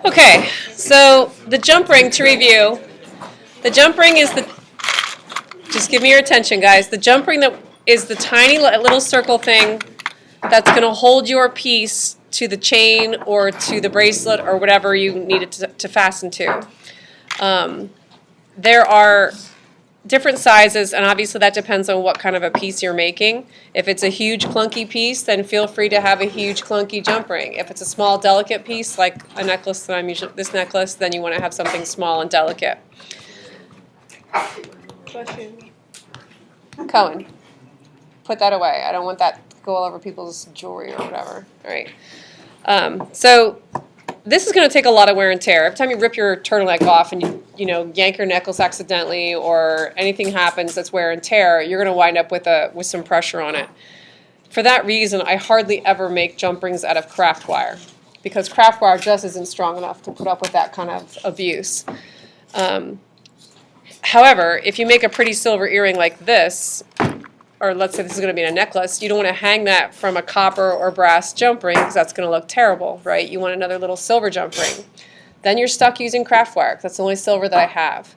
Okay, so the jump ring, to review, the jump ring is the, just give me your attention, guys. The jump ring that is the tiny little circle thing that's going to hold your piece to the chain or to the bracelet or whatever you need it to fasten to. There are different sizes, and obviously that depends on what kind of a piece you're making. If it's a huge clunky piece, then feel free to have a huge clunky jump ring. If it's a small delicate piece, like a necklace that I'm usually, this necklace, then you want to have something small and delicate. Question. Cohen, put that away. I don't want that to go all over people's jewelry or whatever. All right. So this is going to take a lot of wear and tear. Every time you rip your turtleneck off and you yank your necklace accidentally or anything happens that's wear and tear, you're going to wind up with some pressure on it. For that reason, I hardly ever make jump rings out of craft wire because craft wire just isn't strong enough to put up with that kind of abuse. However, if you make a pretty silver earring like this, or let's say this is going to be a necklace, you don't want to hang that from a copper or brass jump ring because that's going to look terrible, right? You want another little silver jump ring. Then you're stuck using craft wire because that's the only silver that I have.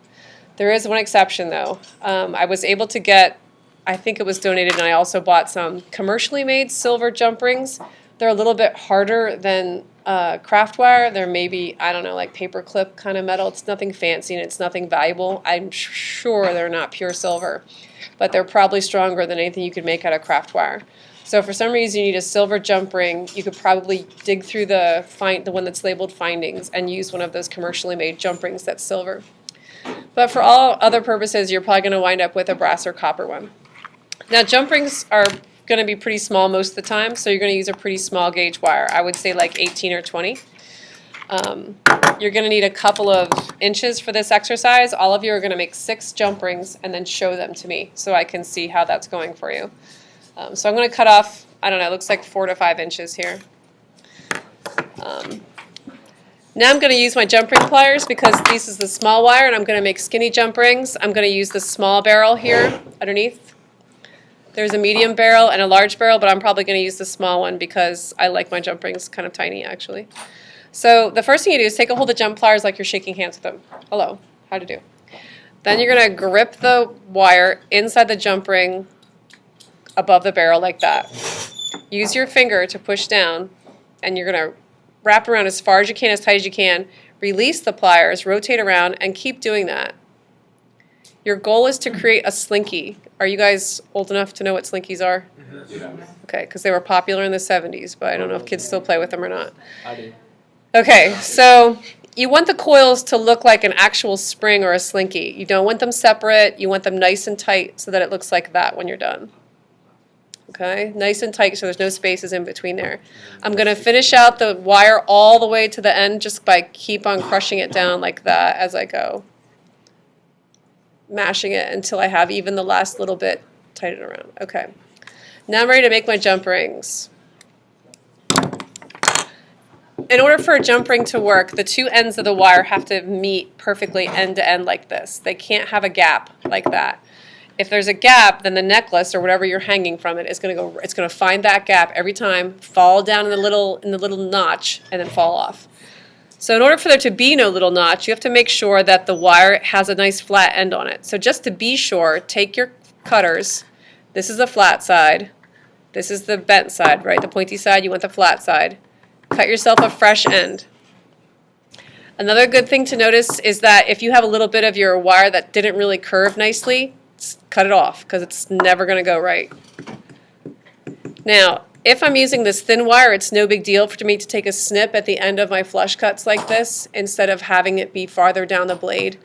There is one exception though. I was able to get, I think it was donated, and I also bought some commercially made silver jump rings. They're a little bit harder than craft wire. They're maybe, I don't know, like paper clip kind of metal. It's nothing fancy and it's nothing valuable. I'm sure they're not pure silver, but they're probably stronger than anything you could make out of craft wire. So if for some reason you need a silver jump ring, you could probably dig through the one that's labeled findings and use one of those commercially made jump rings that's silver. But for all other purposes, you're probably going to wind up with a brass or copper one. Now jump rings are going to be pretty small most of the time, so you're going to use a pretty small gauge wire. I would say like 18 or 20. You're going to need a couple of inches for this exercise. All of you are going to make 6 jump rings and then show them to me so I can see how that's going for you. So I'm going to cut off, I don't know, it looks like 4 to 5 inches here. Now I'm going to use my jump ring pliers because this is the small wire and I'm going to make skinny jump rings. I'm going to use the small barrel here underneath. There's a medium barrel and a large barrel, but I'm probably going to use the small one because I like my jump rings kind of tiny actually. So the first thing you do is take a hold of the jump pliers like you're shaking hands with them. Hello, how to do. Then you're going to grip the wire inside the jump ring above the barrel like that. Use your finger to push down and you're going to wrap around as far as you can, as tight as you can. Release the pliers, rotate around, and keep doing that. Your goal is to create a slinky. Are you guys old enough to know what slinkies are? Okay, because they were popular in the 70s, but I don't know if kids still play with them or not. I do. Okay, so you want the coils to look like an actual spring or a slinky. You don't want them separate. You want them nice and tight so that it looks like that when you're done. Okay, nice and tight so there's no spaces in between there. I'm going to finish out the wire all the way to the end just by keep on crushing it down like that as I go. Mashing it until I have even the last little bit tightened around. Okay, now I'm ready to make my jump rings. In order for a jump ring to work, the 2 ends of the wire have to meet perfectly end to end like this. They can't have a gap like that. If there's a gap, then the necklace or whatever you're hanging from it is going to go. It's going to find that gap every time, fall down in the little notch, and then fall off. So in order for there to be no little notch, you have to make sure that the wire has a nice flat end on it. So just to be sure, take your cutters. This is the flat side. This is the bent side, right? The pointy side, you want the flat side. Cut yourself a fresh end. Another good thing to notice is that if you have a little bit of your wire that didn't really curve nicely, cut it off because it's never going to go right. Now, if I'm using this thin wire, it's no big deal for me to take a snip at the end of my flush cuts like this instead of having it be farther down the blade.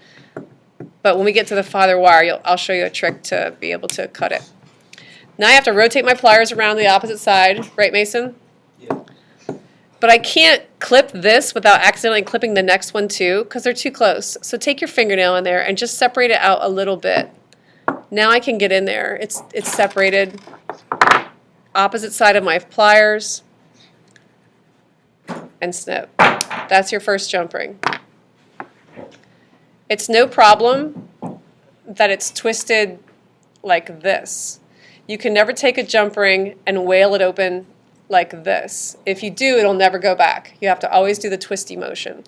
But when we get to the farther wire, I'll show you a trick to be able to cut it. Now I have to rotate my pliers around the opposite side, right, Mason? Yeah. But I can't clip this without accidentally clipping the next one too because they're too close. So take your fingernail in there and just separate it out a little bit. Now I can get in there. It's separated. Opposite side of my pliers and snip. That's your first jump ring. It's no problem that it's twisted like this. You can never take a jump ring and whale it open like this. If you do, it'll never go back. You have to always do the twisty motion.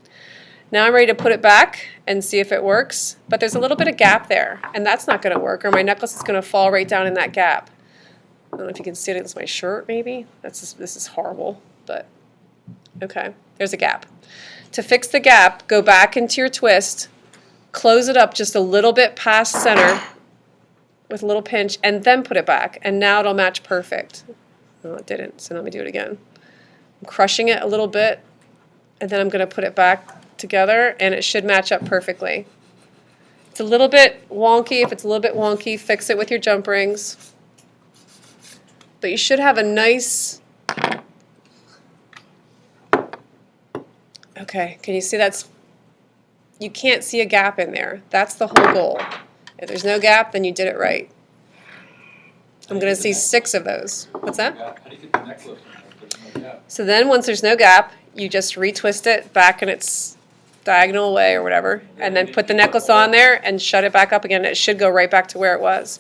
Now I'm ready to put it back and see if it works, but there's a little bit of gap there, and that's not going to work, or my necklace is going to fall right down in that gap. I don't know if you can see it against my shirt, maybe. This is horrible, but okay, there's a gap. To fix the gap, go back into your twist, close it up just a little bit past center with a little pinch, and then put it back, and now it'll match perfect. No, it didn't, so let me do it again. I'm crushing it a little bit, and then I'm going to put it back together, and it should match up perfectly. It's a little bit wonky. If it's a little bit wonky, fix it with your jump rings. But you should have a nice... Okay, can you see that's... You can't see a gap in there. That's the whole goal. If there's no gap, then you did it right. I'm going to see 6 of those. What's that? How do you get the necklace? So then once there's no gap, you just retwist it back in its diagonal way or whatever, and then put the necklace on there and shut it back up again. It should go right back to where it was.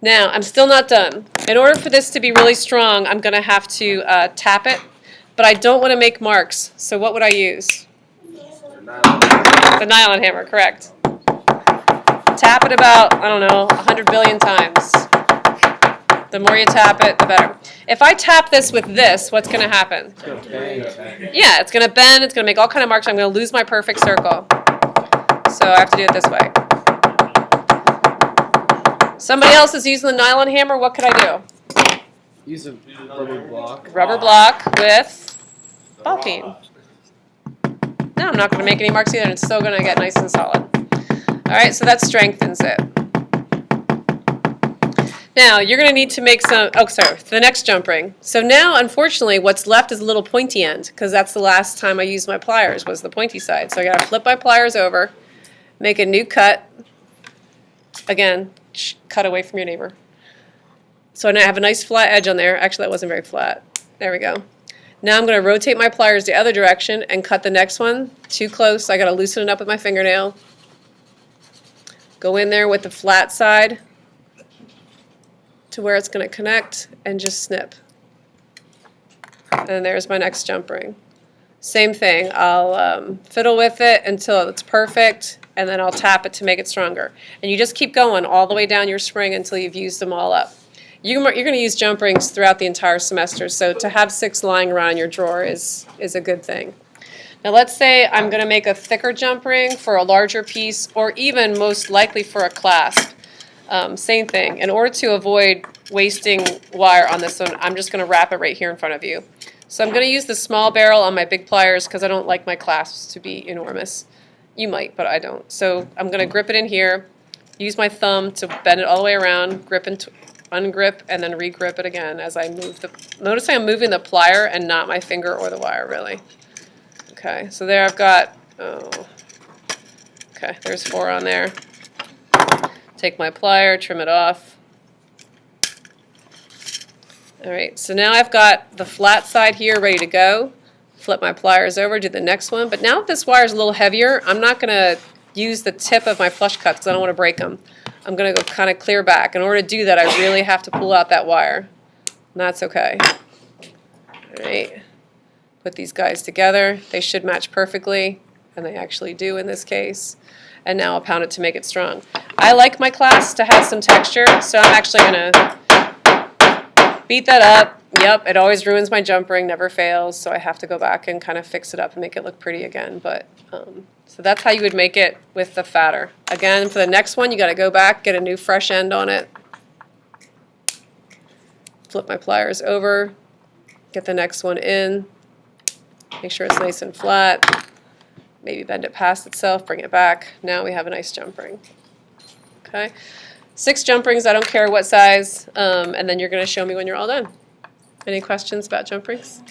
Now, I'm still not done. In order for this to be really strong, I'm going to have to tap it, but I don't want to make marks. So what would I use? The nylon hammer, correct. Tap it about, I don't know, 100 billion times. The more you tap it, the better. If I tap this with this, what's going to happen? Yeah, it's going to bend. It's going to make all kind of marks. I'm going to lose my perfect circle. So I have to do it this way. Somebody else is using the nylon hammer. What could I do? Use a rubber block. Rubber block with ball peen. No, I'm not going to make any marks either. And it's still going to get nice and solid. All right, so that strengthens it. Now, you're going to need to make some, the next jump ring. So now, unfortunately, what's left is a little pointy end, because that's the last time I used my pliers, was the pointy side. So I got to flip my pliers over, make a new cut. Again, cut away from your neighbor. So now I have a nice flat edge on there. Actually, that wasn't very flat. There we go. Now I'm going to rotate my pliers the other direction and cut the next one. Too close, I got to loosen it up with my fingernail. Go in there with the flat side to where it's going to connect and just snip. And there's my next jump ring. Same thing, I'll fiddle with it until it's perfect, and then I'll tap it to make it stronger. And you just keep going all the way down your spring until you've used them all up. You're going to use jump rings throughout the entire semester, so to have 6 lying around in your drawer is a good thing. Now let's say I'm going to make a thicker jump ring for a larger piece, or even most likely for a clasp. Same thing. In order to avoid wasting wire on this one, I'm just going to wrap it right here in front of you. So I'm going to use the small barrel on my big pliers because I don't like my clasps to be enormous. You might, but I don't. So I'm going to grip it in here, use my thumb to bend it all the way around, grip and ungrip, and then re-grip it again as I move the... Notice I'm moving the plier and not my finger or the wire, really. Okay, so there I've got... Okay, there's 4 on there. Take my plier, trim it off. All right, so now I've got the flat side here ready to go. Flip my pliers over, do the next one. But now that this wire is a little heavier, I'm not going to use the tip of my flush cuts because I don't want to break them. I'm going to go kind of clear back. In order to do that, I really have to pull out that wire. And that's okay. All right, put these guys together. They should match perfectly, and they actually do in this case. And now I'll pound it to make it strong. I like my clasp to have some texture, so I'm actually going to beat that up. Yep, it always ruins my jump ring, never fails, so I have to go back and kind of fix it up and make it look pretty again. But so that's how you would make it with the fatter. Again, for the next one, you got to go back, get a new fresh end on it. Flip my pliers over, get the next one in, make sure it's nice and flat. Maybe bend it past itself, bring it back. Now we have a nice jump ring. Okay, 6 jump rings, I don't care what size, and then you're going to show me when you're all done. Any questions about jump rings?